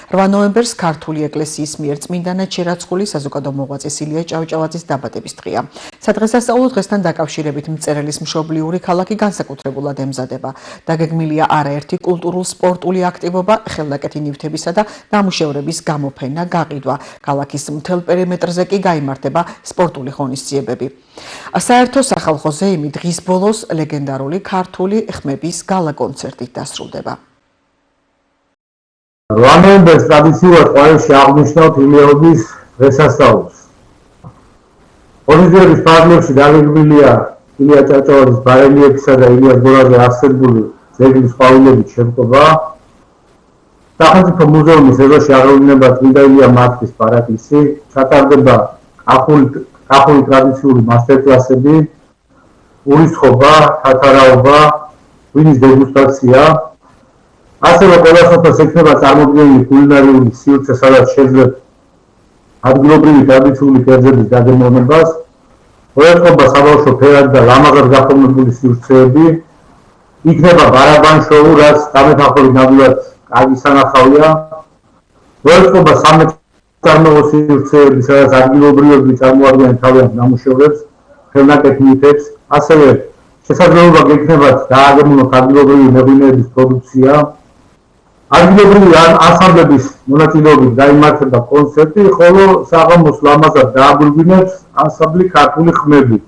8 ნოემბერს ქართული ეკლესიის მიერ წმინდანად შერაცხული საზოგადო მოღვაწის ილია ჭავჭავაძის დაბადების დღეა. სადღესასწაულო დღესთან დაკავშირებით მწერლის მშობლიური ქალაქი განსაკუთრებულად ემზადება. დაგეგმილია არაერთი კულტურულ-სპორტული აქტივობა, ხელნაკეთი ნივთებისა და ნამუშევრების გამოფენა, გაყიდვა. ქალაქის მთელ პერიმეტრზე კი გაიმართება სპორტული ღონისძიებები. საერთო სახალხოზე იმი დღის ბოლოს ლეგენდარული ქართული ხმების გალა კონცერტით დასრულდება. 8 ნოემბერს ტრადიციულად ყოველში აღნიშნავთ ილიაობის დღესასწაულს. ღონისძიების ფარგლებში დაგეგმილია ილია ჭავჭავაძის ბარელიეფისა და ილიას გორაზე არსებული ძეგლის ყვავილებით შემკობა. სახელმწიფო მუზეუმის ეზოში აღევლინება წმინდა ილია მართვის პარაკლისი, ჩატარდება ქართული ტრადიციული მასტერკლასები, ურისხობა, თათარაობა, ღვინის დეგუსტაცია. ასევე ყველა სოფელს ექნება წარმოდგენილი კულინარიული სივრცე, სადაც შეძლებთ ადგილობრივი ტრადიციული კერძების დაგემოვნებას, ურისხობა, საბავშვო ფერადი და ლამაზად გაფორმებული სივრცეები, იქნება ბარაბან შოუ, რაც დამეთანხმებით ნამდვილად კარგი სანახავია, ურისხობა სამეწარმოო სივრცეები, სადაც ადგილობრივები წარმოადგენენ თავიანთ ნამუშევრებს, ხელნაკეთ ნივთებს, ასევე შესაძლებლობა გექნებათ დააგემოვნოთ ადგილობრივი მეღვინეების პროდუქცია. ადგილობრივი ანსამბლების მონაწილეობით გაიმართება კონცერტი, ხოლო საღამოს ლამაზად დააგვირგვინებს ანსამბლი ქართული ხმები.